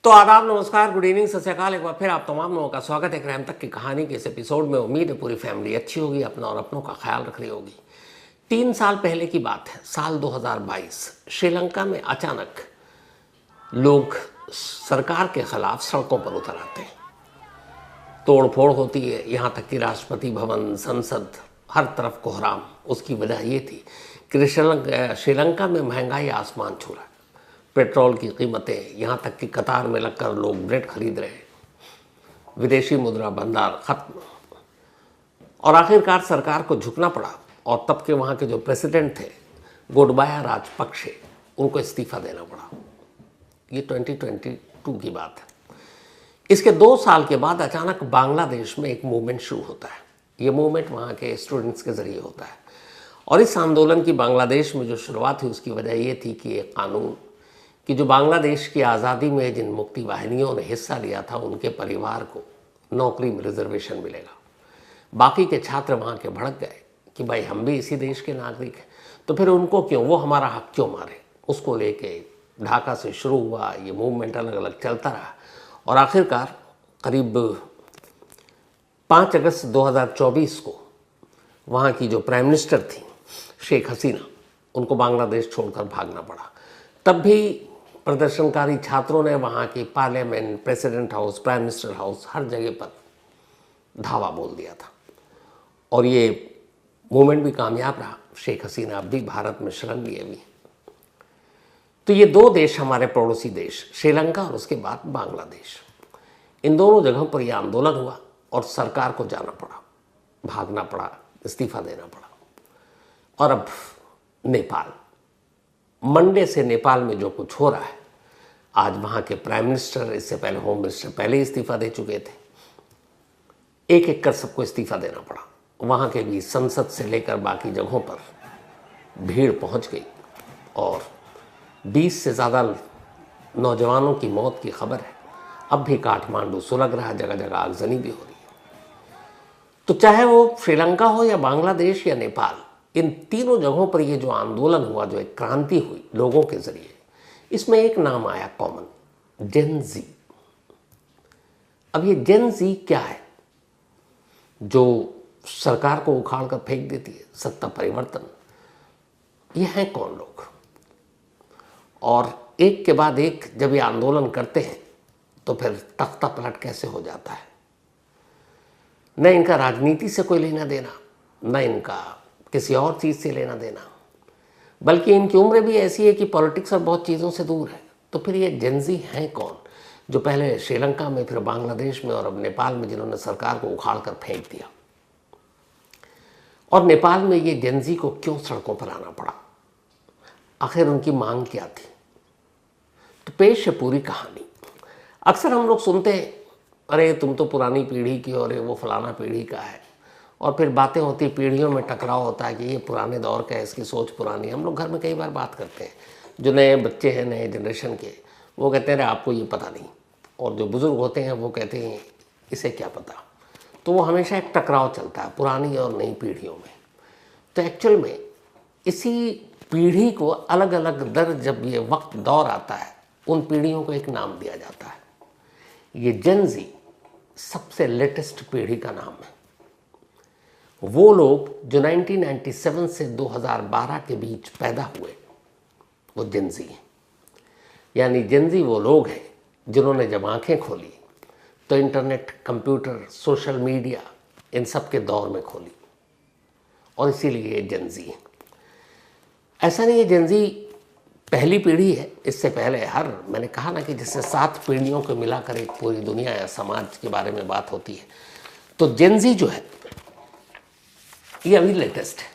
तो आदाब, नमस्कार, गुड इवनिंग, सत श्री अकाल। एक बार फिर आप तमाम लोगों का स्वागत है रैम तक की कहानी के इस एपिसोड में। उम्मीद है पूरी फैमिली अच्छी होगी, अपना और अपनों का ख्याल रख रही होगी। 3 साल पहले की बात है, साल 2022। श्रीलंका में अचानक लोग सरकार के खिलाफ सड़कों पर उतर आते हैं। तोड़ फोड़ होती है, यहाँ तक कि राष्ट्रपति भवन, संसद, हर तरफ कोहराम। उसकी वजह ये थी कि श्रीलंका में महंगाई आसमान छू रहा है। पेट्रोल की कीमतें, यहाँ तक कि कतार में लगकर लोग ब्रेड खरीद रहे हैं। विदेशी मुद्रा भंडार खत्म। और आखिरकार सरकार को झुकना पड़ा और तब के वहाँ के जो प्रेसिडेंट थे गोटबाया राजपक्षे, उनको इस्तीफा देना पड़ा। ये 2022 की बात है। इसके 2 साल के बाद अचानक बांग्लादेश में एक मूवमेंट शुरू होता है। ये मूवमेंट वहाँ के स्टूडेंट्स के ज़रिए होता है। और इस आंदोलन की बांग्लादेश में जो शुरुआत हुई उसकी वजह ये थी कि एक कानून कि जो बांग्लादेश की आज़ादी में जिन मुक्ति वाहिनियों ने हिस्सा लिया था उनके परिवार को नौकरी में रिजर्वेशन मिलेगा। बाकी के छात्र वहाँ के भड़क गए कि भाई हम भी इसी देश के naगरिक हैं, तो फिर उनको क्यों, वो हमारा हक क्यों मारे। उसको लेके ढाका से शुरू हुआ ये मूवमेंट, अलग अलग चलता रहा और आखिरकार करीब 5 अगस्त 2024 को वहाँ की जो प्राइम मिनिस्टर थी शेख हसीना, उनको बांग्लादेश छोड़कर भागना पड़ा। तब भी प्रदर्शनकारी छात्रों ने वहाँ की parliament, president house, prime minister house, हर जगह पर धावा बोल दिया था और ये मूवमेंट भी कामयाब रहा। शेख हसीना अब भी भारत में शरण लिए भी। तो ये 2 देश हमारे पड़ोसी देश, श्रीलंका और उसके बाद बांग्लादेश, इन दोनों जगहों पर यह आंदोलन हुआ और सरकार को जाना पड़ा, भागना पड़ा, इस्तीफा देना पड़ा। और अब नेपाल, मंडे से नेपाल में जो कुछ हो रहा है, आज वहाँ के प्राइम मिनिस्टर, इससे पहले होम मिनिस्टर पहले इस्तीफा दे चुके थे। एक एक कर सबको इस्तीफा देना पड़ा। वहाँ के भी संसद से लेकर बाकी जगहों पर भीड़ पहुँच गई और 20 से ज़्यादा नौजवानों की मौत की खबर है। अब भी काठमांडू सुलग रहा है, जगह जगह आगजनी भी हो रही है। तो चाहे वो श्रीलंका हो या बांग्लादेश या नेपाल, इन तीनों जगहों पर ये जो आंदोलन हुआ, जो एक क्रांति हुई लोगों के ज़रिए, इसमें एक नाम आया कॉमन, जेन ज़ी। अब ये जेन ज़ी क्या है जो सरकार को उखाड़ कर फेंक देती है, सत्ता परिवर्तन। ये हैं कौन लोग? और एक के बाद एक जब ये आंदोलन करते हैं तो फिर तख्ता पलट कैसे हो जाता है। न इनका राजनीति से कोई लेना देना, न इनका किसी और चीज़ से लेना देना, बल्कि इनकी उम्र भी ऐसी है कि पॉलिटिक्स और बहुत चीज़ों से दूर है। तो फिर ये जेन ज़ी हैं कौन जो पहले श्रीलंका में, फिर बांग्लादेश में और अब नेपाल में जिन्होंने सरकार को उखाड़ कर फेंक दिया। और नेपाल में ये जेन ज़ी को क्यों सड़कों पर आना पड़ा, आखिर उनकी मांग क्या थी। तो पेश है पूरी कहानी। अक्सर हम लोग सुनते हैं, अरे तुम तो पुरानी पीढ़ी की और वो फलाना पीढ़ी का है, और फिर बातें होती, पीढ़ियों में टकराव होता है कि ये पुराने दौर का है, इसकी सोच पुरानी है। हम लोग घर में कई बार बात करते हैं, जो नए बच्चे हैं, नए जनरेशन के, वो कहते हैं अरे आपको ये पता नहीं, और जो बुज़ुर्ग होते हैं वो कहते हैं इसे क्या पता। तो वो हमेशा एक टकराव चलता है पुरानी और नई पीढ़ियों में। तो एक्चुअल में इसी पीढ़ी को अलग अलग दर, जब ये वक्त दौर आता है, उन पीढ़ियों को एक नाम दिया जाता है। ये जेन ज़ी सबसे लेटेस्ट पीढ़ी का नाम है। वो लोग जो 1997 से 2012 के बीच पैदा हुए, वो जेन ज़ी हैं। यानी जेन ज़ी वो लोग हैं जिन्होंने जब आंखें खोली तो इंटरनेट, कंप्यूटर, सोशल मीडिया, इन सब के दौर में खोली, और इसीलिए ये जेन ज़ी है। ऐसा नहीं है जेन ज़ी पहली पीढ़ी है, इससे पहले मैंने कहा ना कि जैसे 7 पीढ़ियों को मिलाकर एक पूरी दुनिया या समाज के बारे में बात होती है, तो जेन ज़ी जो है ये अभी लेटेस्ट है।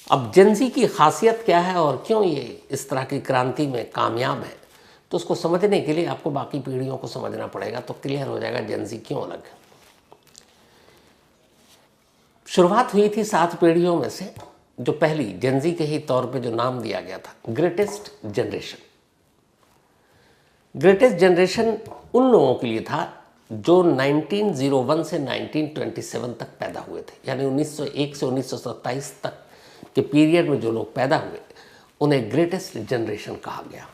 अब जेन ज़ी की खासियत क्या है और क्यों ये इस तरह की क्रांति में कामयाब है, तो उसको समझने के लिए आपको बाकी पीढ़ियों को समझना पड़ेगा, तो क्लियर हो जाएगा जेन ज़ी क्यों अलग है। शुरुआत हुई थी 7 पीढ़ियों में से, जो पहली जेन ज़ी के ही तौर पे जो नाम दिया गया था, ग्रेटेस्ट जनरेशन। ग्रेटेस्ट जनरेशन उन लोगों के लिए था जो 1901 से 1927 तक पैदा हुए थे, यानी 1901 से 1927 तक के पीरियड में जो लोग पैदा हुए उन्हें ग्रेटेस्ट जनरेशन कहा गया।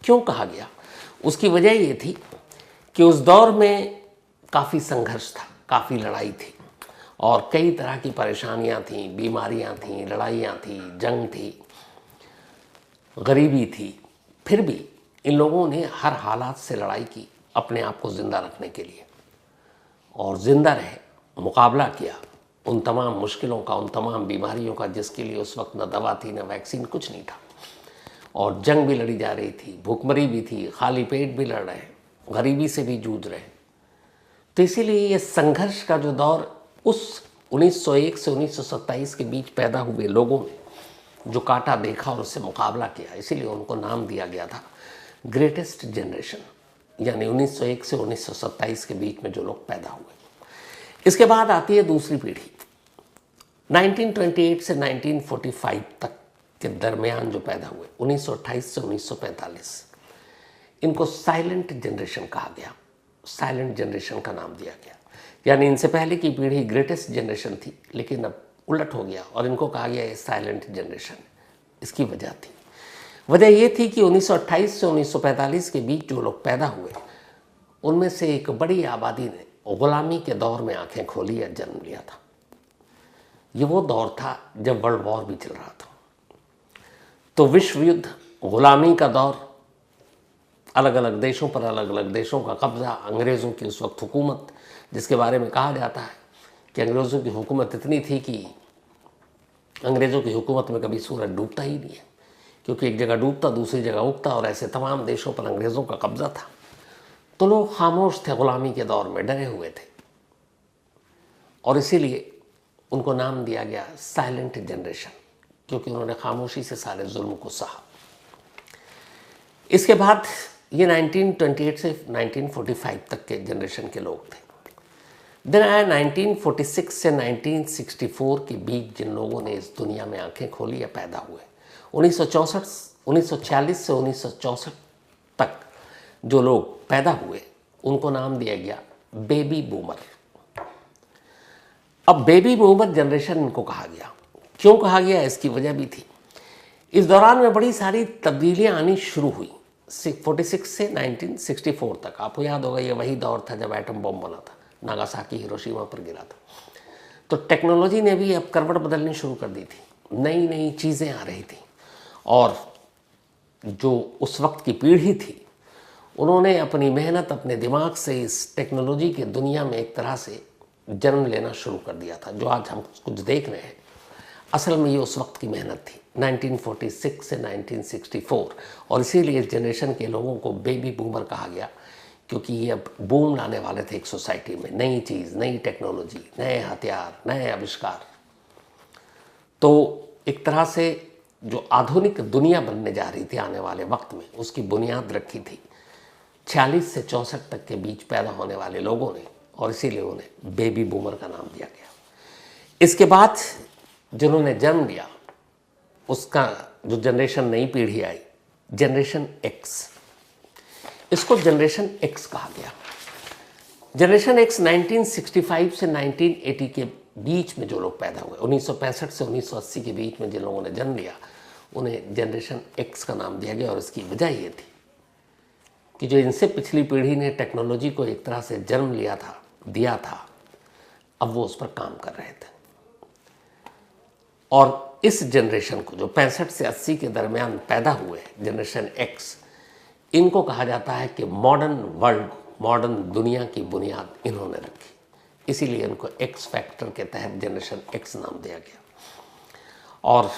क्यों कहा गया? उसकी वजह ये थी कि उस दौर में काफ़ी संघर्ष था, काफ़ी लड़ाई थी और कई तरह की परेशानियां थीं, बीमारियां थीं, लड़ाइयां थीं, जंग थी, गरीबी थी। फिर भी इन लोगों ने हर हालात से लड़ाई की अपने आप को ज़िंदा रखने के लिए, और ज़िंदा रहे, मुकाबला किया उन तमाम मुश्किलों का, उन तमाम बीमारियों का जिसके लिए उस वक्त न दवा थी, न वैक्सीन, कुछ नहीं था। और जंग भी लड़ी जा रही थी, भूखमरी भी थी, खाली पेट भी लड़ रहे, गरीबी से भी जूझ रहे। तो इसीलिए ये संघर्ष का जो दौर उस 1901 से 1927 के बीच पैदा हुए लोगों ने जो काटा देखा और उससे मुकाबला किया, इसीलिए उनको नाम दिया गया था ग्रेटेस्ट जनरेशन, यानी 1901 से 1927 के बीच में जो लोग पैदा हुए। इसके बाद आती है दूसरी पीढ़ी, 1928 से 1945 तक के दरमियान जो पैदा हुए, 1928 से 1945, इनको साइलेंट जनरेशन कहा गया, साइलेंट जनरेशन का नाम दिया गया। यानी इनसे पहले की पीढ़ी ग्रेटेस्ट जनरेशन थी, लेकिन अब उलट हो गया और इनको कहा गया ये साइलेंट जनरेशन। इसकी वजह ये थी कि 1928 से 1945 के बीच जो लोग पैदा हुए, उनमें से एक बड़ी आबादी ने गुलामी के दौर में आंखें खोली या जन्म लिया था। ये वो दौर था जब वर्ल्ड वॉर भी चल रहा था। तो विश्व युद्ध, गुलामी का दौर, अलग अलग देशों पर अलग अलग देशों का कब्जा, अंग्रेज़ों की उस वक्त हुकूमत, जिसके बारे में कहा जाता है कि अंग्रेज़ों की हुकूमत इतनी थी कि अंग्रेज़ों की हुकूमत में कभी सूरज डूबता ही नहीं है, क्योंकि एक जगह डूबता दूसरी जगह उगता, और ऐसे तमाम देशों पर अंग्रेज़ों का कब्जा था। तो लोग खामोश थे, गुलामी के दौर में डरे हुए थे, और इसीलिए उनको नाम दिया गया साइलेंट जनरेशन, क्योंकि उन्होंने खामोशी से सारे जुल्म को सहा। इसके बाद ये 1928 से 1945 तक के जनरेशन के लोग थे। दिन आया 1946 से 1964 के बीच जिन लोगों ने इस दुनिया में आंखें खोली या पैदा हुए, 1940 से 1964 तक जो लोग पैदा हुए, उनको नाम दिया गया बेबी बूमर। अब बेबी बूमर जनरेशन इनको कहा गया। क्यों कहा गया, इसकी वजह भी थी। इस दौरान में बड़ी सारी तब्दीलियां आनी शुरू हुई 46 से 1964 तक। आपको याद होगा ये वही दौर था जब एटम बम बना था, नागासाकी हिरोशिमा पर गिरा था। तो टेक्नोलॉजी ने भी अब करवट बदलनी शुरू कर दी थी, नई नई चीज़ें आ रही थी, और जो उस वक्त की पीढ़ी थी उन्होंने अपनी मेहनत, अपने दिमाग से इस टेक्नोलॉजी की दुनिया में एक तरह से जन्म लेना शुरू कर दिया था। जो आज हम कुछ देख रहे हैं, असल में ये उस वक्त की मेहनत थी, 1946 से 1964। और इसीलिए इस जनरेशन के लोगों को बेबी बूमर कहा गया, क्योंकि ये अब बूम लाने वाले थे एक सोसाइटी में, नई चीज़, नई टेक्नोलॉजी, नए हथियार, नए आविष्कार। तो एक तरह से जो आधुनिक दुनिया बनने जा रही थी आने वाले वक्त में, उसकी बुनियाद रखी थी 46 से 64 तक के बीच पैदा होने वाले लोगों ने, और इसीलिए उन्हें बेबी बूमर का नाम दिया गया। इसके बाद जिन्होंने जन्म लिया, उसका जो जनरेशन, नई पीढ़ी आई, जनरेशन एक्स, इसको जनरेशन एक्स कहा गया। जनरेशन एक्स 1965 से 1980 के बीच में जो लोग पैदा हुए, 1965 से 1980 के बीच में जिन लोगों ने जन्म लिया, उन्हें जनरेशन एक्स का नाम दिया गया। और इसकी वजह ये थी कि जो इनसे पिछली पीढ़ी ने टेक्नोलॉजी को एक तरह से जन्म दिया था, अब वो उस पर काम कर रहे थे। और इस जनरेशन को, जो 65 से 80 के दरमियान पैदा हुए, जनरेशन एक्स, इनको कहा जाता है कि मॉडर्न वर्ल्ड, मॉडर्न दुनिया की बुनियाद इन्होंने रखी। इसीलिए इनको एक्स फैक्टर के तहत जनरेशन एक्स नाम दिया गया। और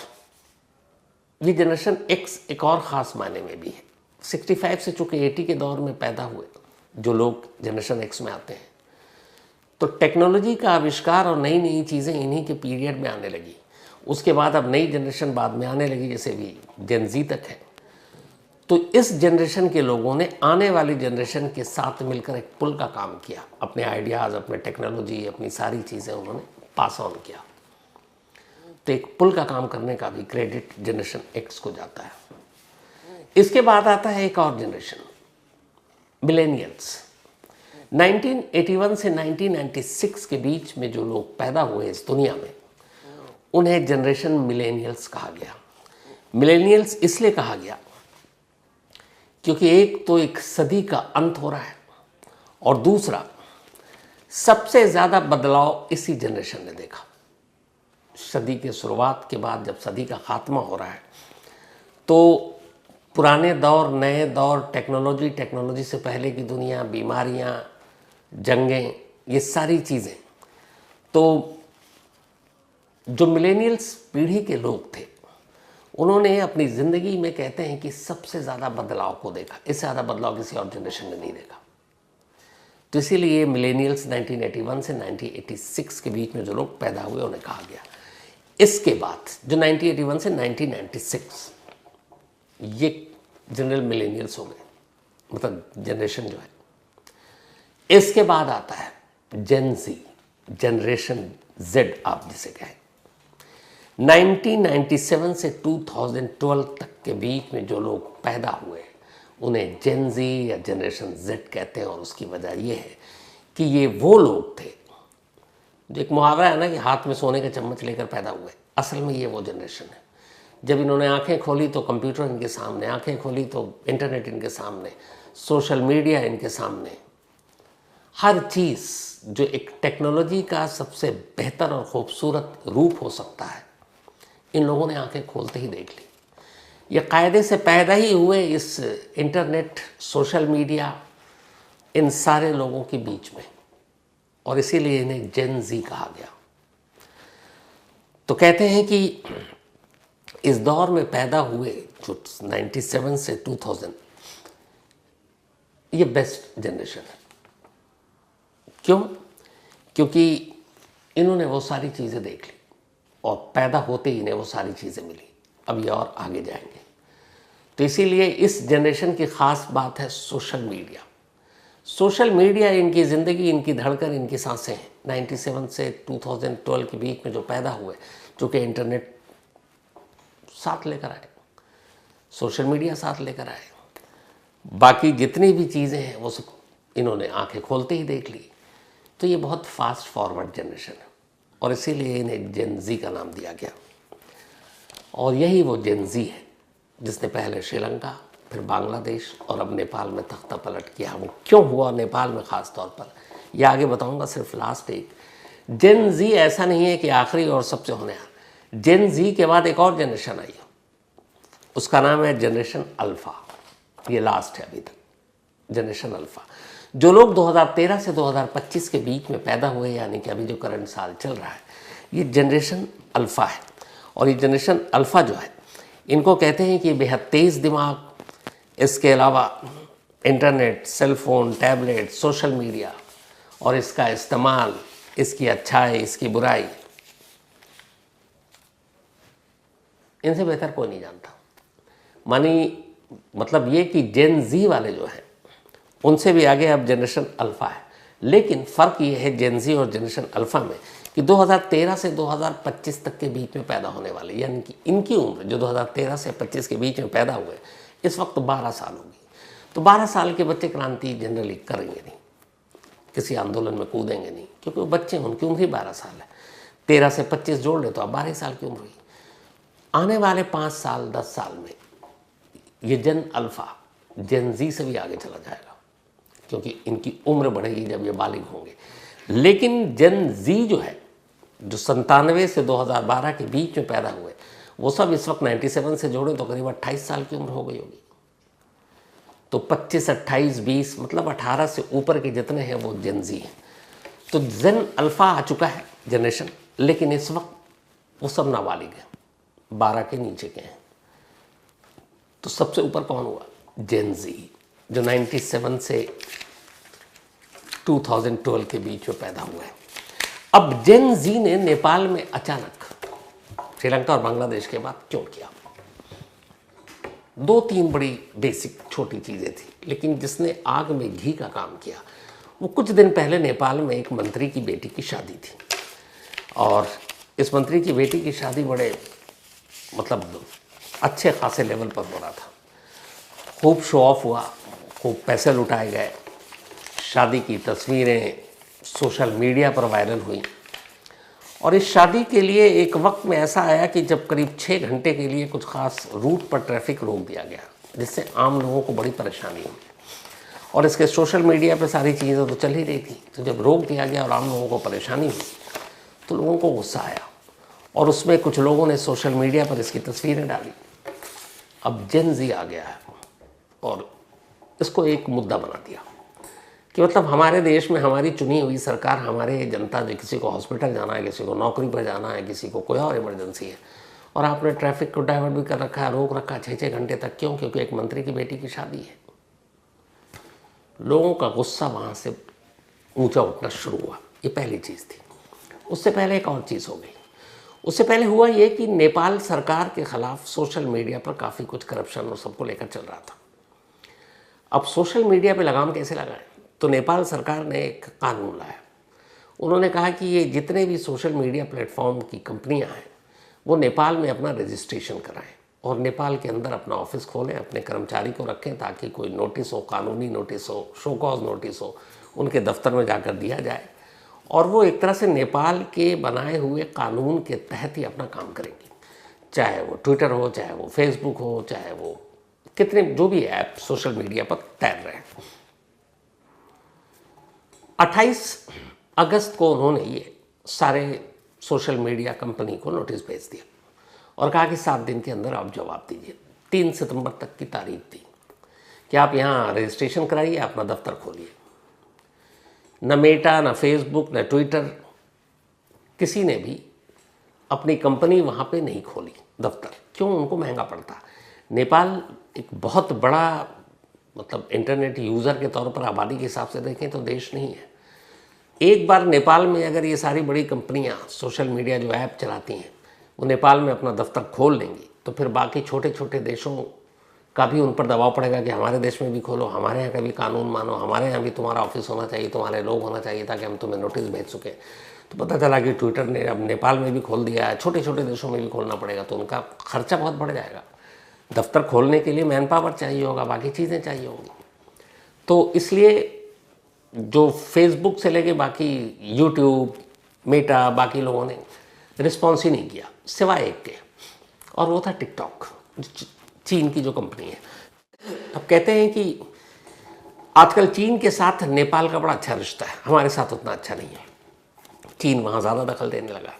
ये जनरेशन एक्स एक और ख़ास मायने में भी है। 65 से चूँकि 80 के दौर में पैदा हुए जो लोग जनरेशन एक्स में आते हैं, तो टेक्नोलॉजी का आविष्कार और नई नई चीज़ें इन्हीं के पीरियड में आने लगी। उसके बाद अब नई जनरेशन बाद में आने लगी, जैसे भी जेन ज़ी तक है। तो इस जनरेशन के लोगों ने आने वाली जनरेशन के साथ मिलकर एक पुल का काम किया। अपने आइडियाज़, अपने टेक्नोलॉजी, अपनी सारी चीज़ें उन्होंने पास ऑन किया। तो एक पुल का काम करने का भी क्रेडिट जनरेशन एक्स को जाता है। इसके बाद आता है एक और जनरेशन, मिलेनियल्स। 1981 से 1996 के बीच में जो लोग पैदा हुए इस दुनिया में, उन्हें जनरेशन मिलेनियल्स कहा गया। मिलेनियल्स इसलिए कहा गया क्योंकि एक तो एक सदी का अंत हो रहा है और दूसरा सबसे ज़्यादा बदलाव इसी जनरेशन ने देखा। सदी के शुरुआत के बाद जब सदी का खात्मा हो रहा है तो पुराने दौर, नए दौर, टेक्नोलॉजी से पहले की दुनिया, बीमारियां, जंगें, ये सारी चीज़ें, तो जो मिलेनियल्स पीढ़ी के लोग थे उन्होंने अपनी ज़िंदगी में कहते हैं कि सबसे ज़्यादा बदलाव को देखा। इससे ज़्यादा बदलाव किसी और जनरेशन ने नहीं देखा। तो इसीलिए मिलेनियल्स 1981 से 1986 के बीच में जो लोग पैदा हुए उन्हें कहा गया। इसके बाद जो 1981 से 1996 ये जनरल मिलेनियल्स हो गए, मतलब जनरेशन जो है। इसके बाद आता है जेन ज़ी, जनरेशन जेड आप जिसे कहें। 1997 से 2012 तक के बीच में जो लोग पैदा हुए उन्हें जेन ज़ी या जनरेशन जेड कहते हैं। और उसकी वजह ये है कि ये वो लोग थे जो, एक मुहावरा है ना कि हाथ में सोने का चम्मच लेकर पैदा हुए, असल में ये वो जनरेशन है। जब इन्होंने आंखें खोली तो कंप्यूटर इनके सामने, आंखें खोली तो इंटरनेट इनके सामने, सोशल मीडिया इनके सामने, हर चीज़ जो एक टेक्नोलॉजी का सबसे बेहतर और खूबसूरत रूप हो सकता है, इन लोगों ने आंखें खोलते ही देख ली। ये कायदे से पैदा ही हुए इस इंटरनेट, सोशल मीडिया, इन सारे लोगों के बीच में, और इसीलिए इन्हें जेन ज़ी कहा गया। तो कहते हैं कि इस दौर में पैदा हुए जो 97 से 2000, ये बेस्ट जनरेशन है। क्यों? क्योंकि इन्होंने वो सारी चीज़ें देख ली और पैदा होते ही इन्हें वो सारी चीज़ें मिली। अब ये और आगे जाएंगे। तो इसीलिए इस जनरेशन की ख़ास बात है सोशल मीडिया। सोशल मीडिया इनकी ज़िंदगी, इनकी धड़कन, इनकी सांसें हैं। 97 से 2012 के बीच में जो पैदा हुए, चूँकि इंटरनेट साथ लेकर आए, सोशल मीडिया साथ लेकर आए, बाकी जितनी भी चीज़ें हैं वो सब इन्होंने आंखें खोलते ही देख ली। तो ये बहुत फास्ट फॉरवर्ड जनरेशन है और इसीलिए इन्हें जेन ज़ी का नाम दिया गया। और यही वो जेन ज़ी है जिसने पहले श्रीलंका, फिर बांग्लादेश और अब नेपाल में तख्ता पलट किया। वो क्यों हुआ नेपाल में ख़ास तौर पर, यह आगे बताऊंगा। सिर्फ लास्ट एक जेन ज़ी ऐसा नहीं है कि आखिरी और सबसे होनहार। जेन ज़ी के बाद एक और जनरेशन आई, उसका नाम है जनरेशन अल्फ़ा। ये लास्ट है अभी तक, जनरेशन अल्फ़ा। जो लोग 2013 से 2025 के बीच में पैदा हुए, यानी कि अभी जो करंट साल चल रहा है, ये जनरेशन अल्फ़ा है। और ये जनरेशन अल्फ़ा जो है, इनको कहते हैं कि बेहद तेज़ दिमाग, इसके अलावा internet, cellphone, tablet, social media और इसका इस्तेमाल, इसकी अच्छाई, इसकी बुराई, इनसे बेहतर कोई नहीं जानता। मानी मतलब ये कि जेन ज़ी वाले जो हैं उनसे भी आगे अब जनरेशन अल्फ़ा है। लेकिन फ़र्क ये है जेन ज़ी और जनरेशन अल्फ़ा में कि 2013 से 2025 तक के बीच में पैदा होने वाले, यानी कि इनकी उम्र जो 2013 से 25 के बीच में पैदा हुए, इस वक्त 12 साल होगी। तो 12 साल के बच्चे क्रांति जनरली करेंगे नहीं, किसी आंदोलन में कूदेंगे नहीं, क्योंकि वो बच्चे, उनकी उम्र ही 12 साल है। 13 से 25 जोड़ ले तो अब 12 साल की उम्र हुई। आने वाले 5 साल 10 साल में ये जन अल्फ़ा जेन ज़ी से भी आगे चला जाएगा, क्योंकि इनकी उम्र बढ़ेगी जब ये बालिग होंगे। लेकिन जेन ज़ी जो है, जो 97 से 2012 के बीच में पैदा हुए, वो सब इस वक्त 97 से जोड़ें तो करीब 28 साल की उम्र हो गई होगी। तो 25, 28, 20 मतलब 18 से ऊपर के जितने हैं वो जेन ज़ी हैं। तो जेन अल्फ़ा आ चुका है जनरेशन, लेकिन इस वक्त वो सब नाबालिग हैं, 12 के नीचे के हैं। तो सबसे ऊपर कौन हुआ? जेन ज़ी, जो 97 से 2012 के बीच में पैदा हुआ है। अब जेन ज़ी ने नेपाल में अचानक श्रीलंका और बांग्लादेश के बाद क्यों किया? 2-3 बड़ी बेसिक छोटी चीज़ें थी, लेकिन जिसने आग में घी का काम किया वो कुछ दिन पहले नेपाल में एक मंत्री की बेटी की शादी थी। और इस मंत्री की बेटी की शादी बड़े मतलब अच्छे खासे लेवल पर हो रहा था। खूब शो ऑफ हुआ, खूब पैसे लुटाए गए, शादी की तस्वीरें सोशल मीडिया पर वायरल हुई। और इस शादी के लिए एक वक्त में ऐसा आया कि जब करीब 6 घंटे के लिए कुछ खास रूट पर ट्रैफिक रोक दिया गया, जिससे आम लोगों को बड़ी परेशानी हुई। और इसके सोशल मीडिया पे सारी चीज़ें तो चल ही रही थी, तो जब रोक दिया गया और आम लोगों को परेशानी हुई तो लोगों को गुस्सा आया और उसमें कुछ लोगों ने सोशल मीडिया पर इसकी तस्वीरें डाली। अब जेन ज़ी आ गया है और इसको एक मुद्दा बना दिया कि मतलब हमारे देश में हमारी चुनी हुई सरकार, हमारे जनता, जो किसी को हॉस्पिटल जाना है, किसी को नौकरी पर जाना है, किसी को कोई और इमरजेंसी है, और आपने ट्रैफिक को डाइवर्ट भी कर रखा है, रोक रखा है 6-6 घंटे तक। क्यों? क्योंकि एक मंत्री की बेटी की शादी है। लोगों का गुस्सा वहाँ से ऊंचा उठना शुरू हुआ। ये पहली चीज़ थी। उससे पहले एक और चीज़ हो गई। उससे पहले हुआ ये कि नेपाल सरकार के ख़िलाफ़ सोशल मीडिया पर काफ़ी कुछ करप्शन और सबको लेकर चल रहा था। अब सोशल मीडिया पे लगाम कैसे लगाएं? तो नेपाल सरकार ने एक कानून लाया। उन्होंने कहा कि ये जितने भी सोशल मीडिया प्लेटफॉर्म की कंपनियां हैं वो नेपाल में अपना रजिस्ट्रेशन कराएं और नेपाल के अंदर अपना ऑफिस खोलें, अपने कर्मचारी को रखें, ताकि कोई नोटिस हो, कानूनी नोटिस हो, शो कॉज नोटिस हो, उनके दफ्तर में जाकर दिया जाए और वो एक तरह से नेपाल के बनाए हुए कानून के तहत ही अपना काम करेंगी। चाहे वो ट्विटर हो, चाहे वो फेसबुक हो, चाहे वो कितने जो भी ऐप सोशल मीडिया पर तैर रहे हैं। 28 अगस्त को उन्होंने ये सारे सोशल मीडिया कंपनी को नोटिस भेज दिया और कहा कि 7 दिन के अंदर आप जवाब दीजिए। 3 सितंबर तक की तारीख थी कि आप यहाँ रजिस्ट्रेशन कराइए, अपना दफ्तर खोलिए। न मेटा, न फेसबुक, न ट्विटर, किसी ने भी अपनी कंपनी वहाँ पे नहीं खोली दफ्तर। क्यों? उनको महंगा पड़ता। नेपाल एक बहुत बड़ा, मतलब इंटरनेट यूज़र के तौर पर आबादी के हिसाब से देखें तो देश नहीं है। एक बार नेपाल में अगर ये सारी बड़ी कंपनियां सोशल मीडिया जो ऐप चलाती हैं वो नेपाल में अपना दफ्तर खोल लेंगी तो फिर बाकी छोटे छोटे देशों का भी उन पर दबाव पड़ेगा कि हमारे देश में भी खोलो, हमारे यहाँ का भी कानून मानो, हमारे यहाँ भी तुम्हारा ऑफिस होना चाहिए, तुम्हारे लोग होना चाहिए, ताकि हम तुम्हें नोटिस भेज सकें। तो पता चला कि ट्विटर ने अब नेपाल में भी खोल दिया है, छोटे छोटे देशों में भी खोलना पड़ेगा, तो उनका खर्चा बहुत बढ़ जाएगा। दफ्तर खोलने के लिए मैन पावर चाहिए होगा, बाकी चीज़ें चाहिए होंगी। तो इसलिए जो फेसबुक से लेके बाकी यूट्यूब, मेटा, बाकी लोगों ने रिस्पॉन्स ही नहीं किया सिवाय एक के, और वो था टिकटॉक, चीन की जो कंपनी है। अब कहते हैं कि आजकल चीन के साथ नेपाल का बड़ा अच्छा रिश्ता है, हमारे साथ उतना अच्छा नहीं है। चीन वहाँ ज़्यादा दखल देने लगा,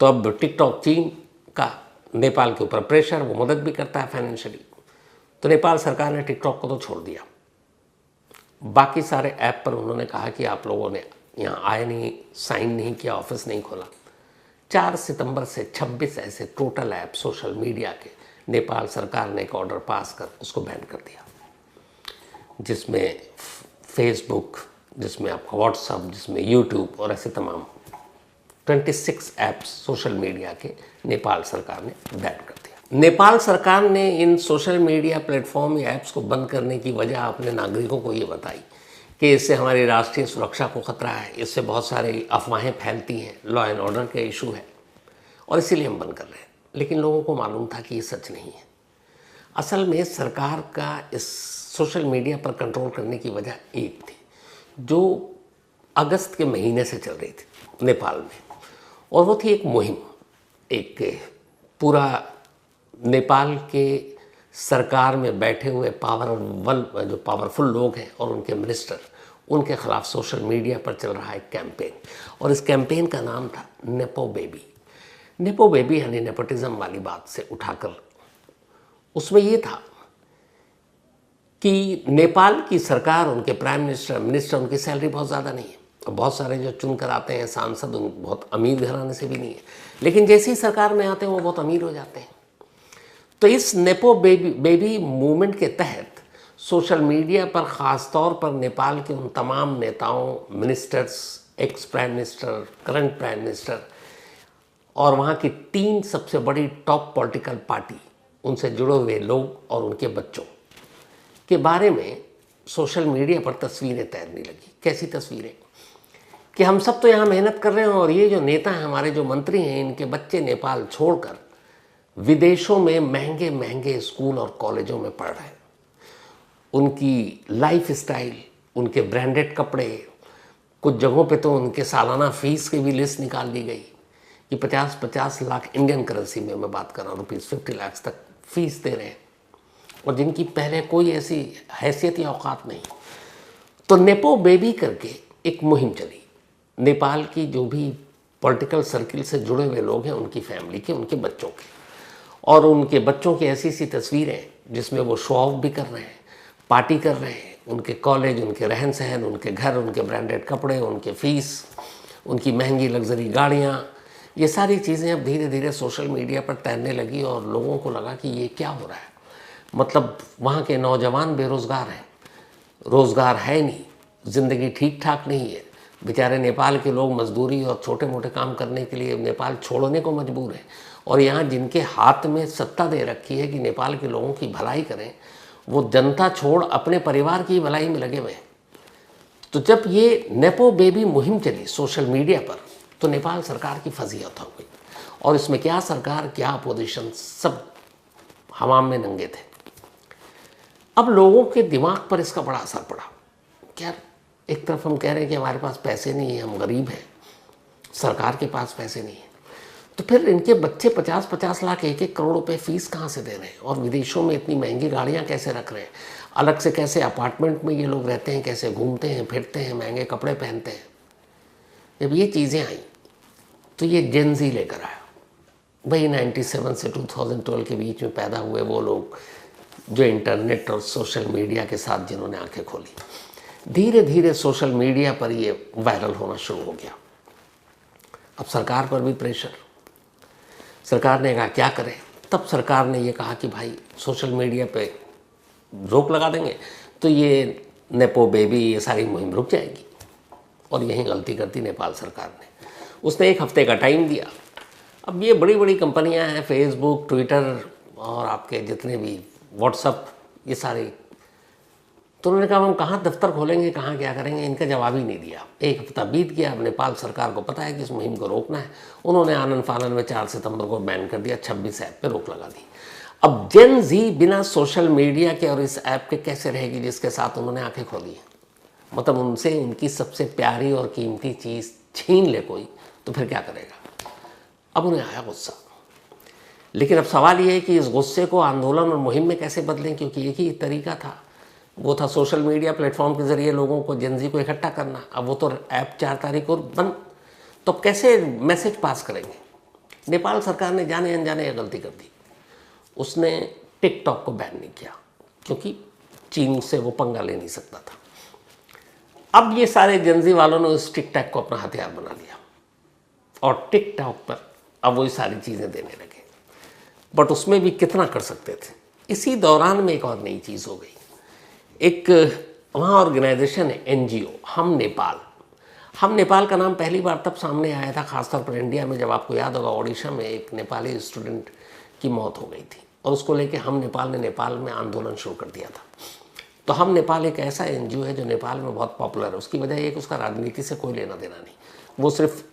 तो अब टिकटॉक चीन का नेपाल के ऊपर प्रेशर, वो मदद भी करता है फाइनेंशियली। तो नेपाल सरकार ने टिकटॉक को तो छोड़ दिया, बाकी सारे ऐप पर उन्होंने कहा कि आप लोगों ने यहाँ आए नहीं, साइन नहीं किया, ऑफिस नहीं खोला। 4 सितंबर से 26 ऐसे टोटल ऐप सोशल मीडिया के नेपाल सरकार ने एक ऑर्डर पास कर उसको बैन कर दिया, जिसमें फेसबुक, जिसमें आपका व्हाट्सअप, जिसमें यूट्यूब और ऐसे तमाम 26 ऐप्स सोशल मीडिया के नेपाल सरकार ने बैन कर दिया। नेपाल सरकार ने इन सोशल मीडिया प्लेटफॉर्म या ऐप्स को बंद करने की वजह अपने नागरिकों को ये बताई कि इससे हमारी राष्ट्रीय सुरक्षा को खतरा है, इससे बहुत सारी अफवाहें फैलती हैं, लॉ एंड ऑर्डर का इशू है और इसीलिए हम बंद कर रहे हैं। लेकिन लोगों को मालूम था कि ये सच नहीं है। असल में सरकार का इस सोशल मीडिया पर कंट्रोल करने की वजह एक थी जो अगस्त के महीने से चल रही थी नेपाल में, और वो थी एक मुहिम। एक पूरा नेपाल के सरकार में बैठे हुए जो पावरफुल लोग हैं और उनके मिनिस्टर, उनके खिलाफ सोशल मीडिया पर चल रहा है कैंपेन, और इस कैंपेन का नाम था नेपो बेबी। नेपो बेबी यानी नेपोटिज्म वाली बात से उठाकर उसमें ये था कि नेपाल की सरकार, उनके प्राइम मिनिस्टर, उनकी सैलरी बहुत ज़्यादा नहीं है। बहुत सारे जो चुन कर आते हैं सांसद, उन बहुत अमीर घराने से भी नहीं है, लेकिन जैसे ही सरकार में आते हैं वो बहुत अमीर हो जाते हैं। तो इस नेपो बेबी मूवमेंट के तहत सोशल मीडिया पर ख़ास तौर पर नेपाल के उन तमाम नेताओं, ministers, ex prime minister, current prime minister और वहाँ की 3 सबसे बड़ी टॉप पॉलिटिकल पार्टी, उनसे जुड़े हुए लोग और उनके बच्चों के बारे में सोशल मीडिया पर तस्वीरें तैरने लगी। कैसी तस्वीरें कि हम सब तो यहाँ मेहनत कर रहे हैं और ये जो नेता हैं, हमारे जो मंत्री हैं, इनके बच्चे नेपाल छोड़कर विदेशों में महंगे महंगे स्कूल और कॉलेजों में पढ़ रहे हैं। उनकी लाइफ स्टाइल, उनके ब्रांडेड कपड़े, कुछ जगहों पे तो उनके सालाना फीस की भी लिस्ट निकाल ली गई कि 50-50 लाख इंडियन करेंसी में मैं बात कर रहा हूँ, ₹50 लाख तक फीस दे रहे हैं। और जिनकी पहले कोई ऐसी हैसियत या औकात नहीं। तो नेपो बेबी करके एक मुहिम चली। नेपाल की जो भी पॉलिटिकल सर्किल से जुड़े हुए लोग हैं, उनकी फैमिली के, उनके बच्चों के, और उनके बच्चों की ऐसी ऐसी तस्वीरें जिसमें वो शो ऑफ भी कर रहे हैं, पार्टी कर रहे हैं, उनके कॉलेज, उनके रहन सहन, उनके घर, उनके ब्रांडेड कपड़े, उनके फीस, उनकी महंगी लग्जरी गाड़ियाँ, ये सारी चीज़ें अब धीरे धीरे सोशल मीडिया पर तैरने लगी और लोगों को लगा कि ये क्या हो रहा है। मतलब वहाँ के नौजवान बेरोज़गार हैं, रोज़गार है नहीं, ज़िंदगी ठीक ठाक नहीं है, बेचारे नेपाल के लोग मजदूरी और छोटे मोटे काम करने के लिए नेपाल छोड़ने को मजबूर हैं। और यहाँ जिनके हाथ में सत्ता दे रखी है कि नेपाल के लोगों की भलाई करें, वो जनता छोड़ अपने परिवार की भलाई में लगे हुए हैं। तो जब ये नेपो बेबी मुहिम चली सोशल मीडिया पर, तो नेपाल सरकार की फजीहत हो गई। और इसमें क्या सरकार, क्या अपोजिशन, सब हमाम में नंगे थे। अब लोगों के दिमाग पर इसका बड़ा असर पड़ा। क्या एक तरफ हम कह रहे हैं कि हमारे पास पैसे नहीं है, हम गरीब हैं, सरकार के पास पैसे नहीं है, तो फिर इनके बच्चे 50-50 लाख, 1-1 करोड़ रुपए फीस कहाँ से दे रहे हैं, और विदेशों में इतनी महंगी गाड़ियाँ कैसे रख रहे हैं, अलग से कैसे अपार्टमेंट में ये लोग रहते हैं, कैसे घूमते हैं फिरते हैं, महंगे कपड़े पहनते हैं। जब ये चीज़ें आई तो ये जेन ज़ी लेकर आया। भाई 97 से 2012 के बीच में पैदा हुए वो लोग जो इंटरनेट और सोशल मीडिया के साथ जिन्होंने आंखें खोली, धीरे धीरे सोशल मीडिया पर ये वायरल होना शुरू हो गया। अब सरकार पर भी प्रेशर, सरकार ने कहा क्या करें। तब सरकार ने ये कहा कि भाई सोशल मीडिया पे रोक लगा देंगे तो ये नेपो बेबी, ये सारी मुहिम रुक जाएगी। और यही गलती करती नेपाल सरकार ने। उसने 1 हफ्ते का टाइम दिया। अब ये बड़ी बड़ी कंपनियां हैं, फेसबुक, ट्विटर और आपके जितने भी व्हाट्सअप, ये सारे, तो उन्होंने कहा हम कहाँ दफ्तर खोलेंगे, कहाँ क्या करेंगे, इनका जवाब ही नहीं दिया। 1 हफ्ता बीत गया। अब नेपाल सरकार को पता है कि इस मुहिम को रोकना है। उन्होंने आनन फानन में 4 सितंबर को बैन कर दिया, 26 ऐप पे रोक लगा दी। अब जेन जी बिना सोशल मीडिया के और इस ऐप के कैसे रहेगी जिसके साथ उन्होंने आंखें खोली हैं। मतलब उनसे उनकी सबसे प्यारी और कीमती चीज़ छीन ले कोई, तो फिर क्या करेगा। अब उन्हें आया गुस्सा। लेकिन अब सवाल ये है कि इस गुस्से को आंदोलन और मुहिम में कैसे बदलें, क्योंकि एक ही तरीका था, वो था सोशल मीडिया प्लेटफॉर्म के ज़रिए लोगों को, जेन जी को इकट्ठा करना। अब वो तो ऐप 4 तारीख को बंद, तो कैसे मैसेज पास करेंगे। नेपाल सरकार ने जाने अनजाने ये गलती कर दी। उसने टिकटॉक को बैन नहीं किया, क्योंकि चीन से वो पंगा ले नहीं सकता था। अब ये सारे जेन जी वालों ने उस टिकटॉक को अपना हथियार बना लिया और टिकटॉक पर अब वही सारी चीज़ें देने लगे। बट उसमें भी कितना कर सकते थे। इसी दौरान में एक और नई चीज़ हो गई। एक वहाँ ऑर्गेनाइजेशन है, NGO, हम नेपाल। हम नेपाल का नाम पहली बार तब सामने आया था, खासतौर पर इंडिया में, जब आपको याद होगा ओडिशा में एक नेपाली स्टूडेंट की मौत हो गई थी और उसको लेके हम नेपाल ने नेपाल में आंदोलन शुरू कर दिया था। तो हम नेपाल एक ऐसा NGO है जो नेपाल में बहुत पॉपुलर है। उसकी वजह ये कि उसका राजनीति से कोई लेना देना नहीं। वो सिर्फ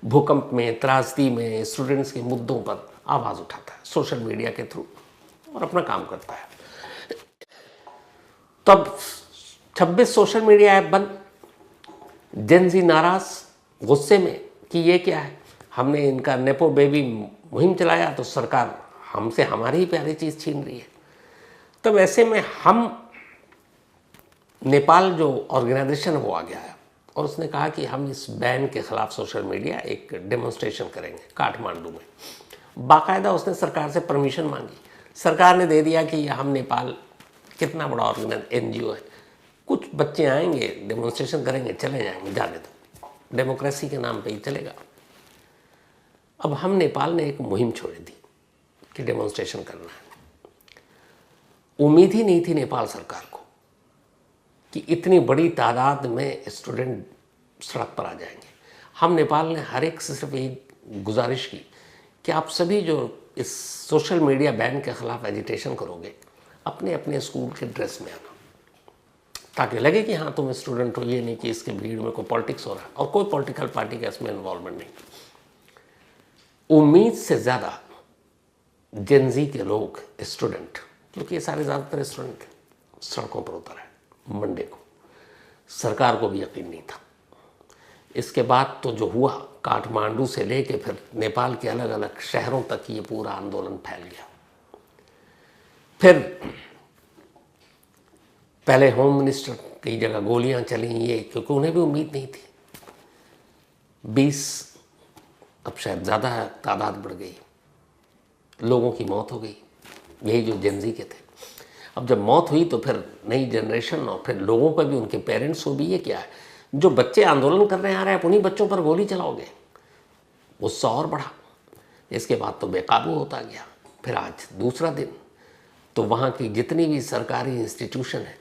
भूकंप में, त्रासदी में, स्टूडेंट्स के मुद्दों पर आवाज़ उठाता है सोशल मीडिया के थ्रू और अपना काम करता है। तब 26 सोशल मीडिया ऐप बंद। जेन जी नाराज, गुस्से में कि ये क्या है, हमने इनका नेपो बेबी मुहिम चलाया तो सरकार हमसे हमारी ही प्यारी चीज़ छीन रही है। तब ऐसे में हम नेपाल जो ऑर्गेनाइजेशन वो आ गया है और उसने कहा कि हम इस बैन के ख़िलाफ़ सोशल मीडिया एक डेमोन्स्ट्रेशन करेंगे काठमांडू में। बाकायदा उसने सरकार से परमिशन मांगी। सरकार ने दे दिया कि हम नेपाल कितना बड़ा NGO है, कुछ बच्चे आएंगे, डेमोन्स्ट्रेशन करेंगे, चले जाएंगे, जाने दो, डेमोक्रेसी के नाम पे ही चलेगा। अब हम नेपाल ने एक मुहिम छोड़ दी कि डेमोन्स्ट्रेशन करना है। उम्मीद ही नहीं थी नेपाल सरकार को कि इतनी बड़ी तादाद में स्टूडेंट सड़क पर आ जाएंगे। हम नेपाल ने हर एक से सिर्फ एक गुजारिश की कि आप सभी जो इस सोशल मीडिया बैन के ख़िलाफ़ एजिटेशन करोगे, अपने अपने स्कूल के ड्रेस में आना, ताकि लगे कि हाँ तुम स्टूडेंट हो, ये नहीं कि इसके भीड़ में कोई पॉलिटिक्स हो रहा है। और कोई पॉलिटिकल पार्टी का इसमें इन्वॉल्वमेंट नहीं। उम्मीद से ज़्यादा जेन जी के लोग, स्टूडेंट, क्योंकि ये सारे ज़्यादातर स्टूडेंट सड़कों पर उतर आए मंडे को। सरकार को भी यकीन नहीं था। इसके बाद तो जो हुआ, काठमांडू से लेके फिर नेपाल के अलग अलग शहरों तक ये पूरा आंदोलन फैल गया। फिर पहले होम मिनिस्टर कई जगह गोलियां चली, ये क्योंकि उन्हें भी उम्मीद नहीं थी। 20 अब शायद ज़्यादा तादाद बढ़ गई, लोगों की मौत हो गई, यही जो जेनजी के थे। अब जब मौत हुई तो फिर नई जनरेशन और फिर लोगों का भी, उनके पेरेंट्स को भी, ये क्या है जो बच्चे आंदोलन करने आ रहे हैं, आप उन्हीं बच्चों पर गोली चलाओगे? गुस्सा और बढ़ा। इसके बाद तो बेकाबू होता गया। फिर आज दूसरा दिन, तो वहाँ की जितनी भी सरकारी इंस्टीट्यूशन है,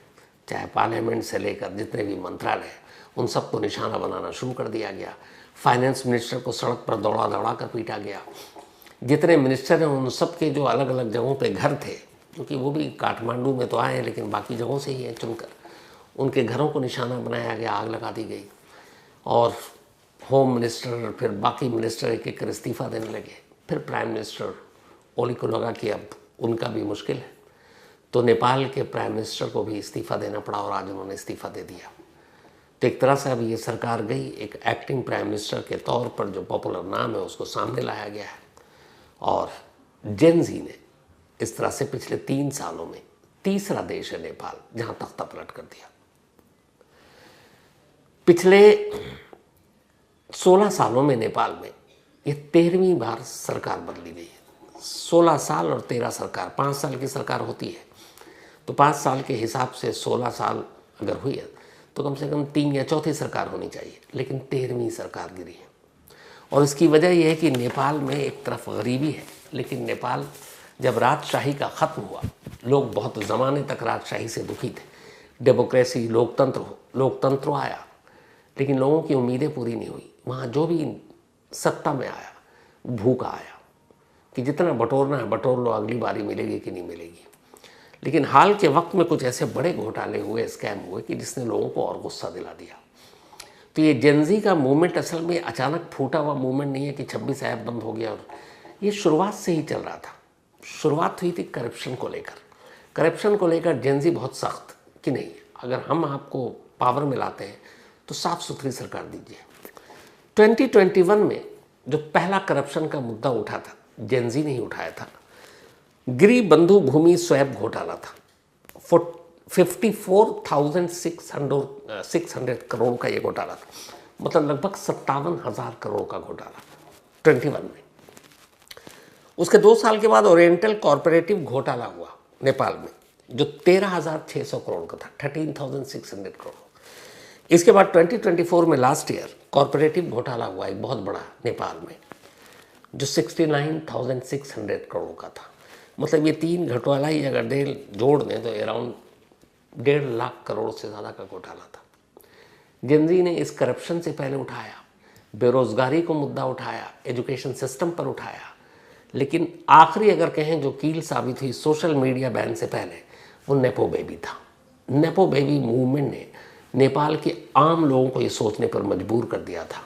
चाहे पार्लियामेंट से लेकर जितने भी मंत्रालय, उन सबको निशाना बनाना शुरू कर दिया गया। फाइनेंस मिनिस्टर को सड़क पर दौड़ा दौड़ा कर पीटा गया। जितने मिनिस्टर हैं उन सब के जो अलग अलग जगहों पे घर थे, क्योंकि वो भी काठमांडू में तो आए हैं लेकिन बाकी जगहों से ही हैं चुनकर, उनके घरों को निशाना बनाया गया, आग लगा दी गई। और होम मिनिस्टर, फिर बाकी मिनिस्टर एक एक कर इस्तीफ़ा देने लगे। फिर प्राइम मिनिस्टर ओली को लगा कि अब उनका भी मुश्किल है, तो नेपाल के प्राइम मिनिस्टर को भी इस्तीफ़ा देना पड़ा और आज उन्होंने इस्तीफ़ा दे दिया। तो एक तरह से अब ये सरकार गई, एक एक्टिंग प्राइम मिनिस्टर के तौर पर जो पॉपुलर नाम है उसको सामने लाया गया है। और जेनजी ने इस तरह से पिछले 3 सालों में तीसरा देश है नेपाल जहां तख्ता पलट कर दिया। पिछले 16 सालों में नेपाल में ये 13वीं बार सरकार बदली गई है। 16 साल और 13 सरकार, 5 साल की सरकार होती है, तो 5 साल के हिसाब से 16 साल अगर हुई है तो कम से कम 3 या चौथी सरकार होनी चाहिए, लेकिन 13वीं सरकार गिरी है। और इसकी वजह यह है कि नेपाल में एक तरफ गरीबी है, लेकिन नेपाल जब राजशाही का ख़त्म हुआ, लोग बहुत ज़माने तक राजशाही से दुखी थे। डेमोक्रेसी, लोकतंत्र आया, लेकिन लोगों की उम्मीदें पूरी नहीं हुई। वहाँ जो भी सत्ता में आया, भूखा आया कि जितना बटोरना है बटोर लो, अगली बारी मिलेगी कि नहीं मिलेगी। लेकिन हाल के वक्त में कुछ ऐसे बड़े घोटाले हुए, स्कैम हुए कि जिसने लोगों को और गुस्सा दिला दिया। तो ये जेनजी का मूवमेंट असल में अचानक फूटा हुआ मूवमेंट नहीं है कि 26 ऐप बंद हो गया, और ये शुरुआत से ही चल रहा था। शुरुआत हुई थी करप्शन को लेकर। करप्शन को लेकर जेनजी बहुत सख्त कि नहीं, अगर हम आपको पावर में लाते हैं तो साफ सुथरी सरकार दीजिए। 2021 में जो पहला करप्शन का मुद्दा उठा था, जेनजी ने ही उठाया था। गिरी बंधु भूमि स्वैप घोटाला था। 54,600 करोड़ का ये घोटाला था, मतलब लगभग 57,000 करोड़ का घोटाला 21 में। उसके 2 साल के बाद ओरिएंटल कॉरपोरेटिव घोटाला हुआ नेपाल में, जो 13,600 करोड़ का था, 13,600 करोड़। इसके बाद 2024 में लास्ट ईयर कॉरपोरेटिव घोटाला हुआ एक बहुत बड़ा नेपाल में, जो 69,600 करोड़ का था। मतलब ये 3 घोटाला ही अगर जोड़ दें तो अराउंड 1.5 लाख करोड़ से ज़्यादा का घोटाला था। जेनजी ने इस करप्शन से पहले उठाया, बेरोजगारी को मुद्दा उठाया, एजुकेशन सिस्टम पर उठाया, लेकिन आखिरी अगर कहें जो कील साबित हुई सोशल मीडिया बैन से पहले, वो नेपो बेबी था। नेपो बेबी मूवमेंट ने नेपाल के आम लोगों को ये सोचने पर मजबूर कर दिया था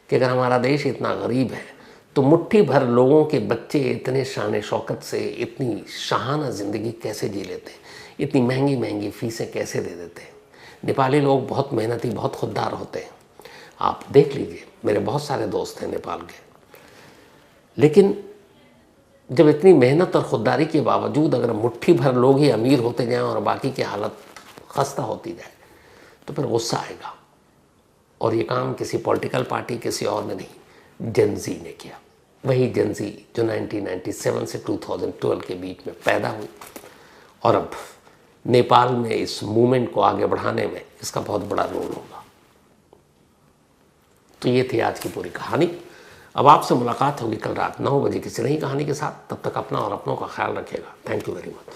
कि अगर हमारा देश इतना गरीब है तो मुट्ठी भर लोगों के बच्चे इतने शान शौकत से इतनी शाहाना ज़िंदगी कैसे जी लेते, इतनी महंगी महंगी फ़ीसें कैसे दे देते। नेपाली लोग बहुत मेहनती, बहुत खुददार होते हैं। आप देख लीजिए, मेरे बहुत सारे दोस्त हैं नेपाल के, लेकिन जब इतनी मेहनत और खुददारी के बावजूद अगर मुट्ठी भर लोग ही अमीर होते जाएं और बाकी की हालत खस्ता होती जाए तो फिर गुस्सा आएगा। और ये काम किसी पॉलिटिकल पार्टी, किसी और ने नहीं, जेनजी ने किया। वही जेनजी जो 1997 से 2012 के बीच में पैदा हुई और अब नेपाल में इस मूवमेंट को आगे बढ़ाने में इसका बहुत बड़ा रोल होगा। तो ये थी आज की पूरी कहानी। अब आपसे मुलाकात होगी कल रात 9 बजे किसी नई कहानी के साथ। तब तक अपना और अपनों का ख्याल रखिएगा। Thank you very much.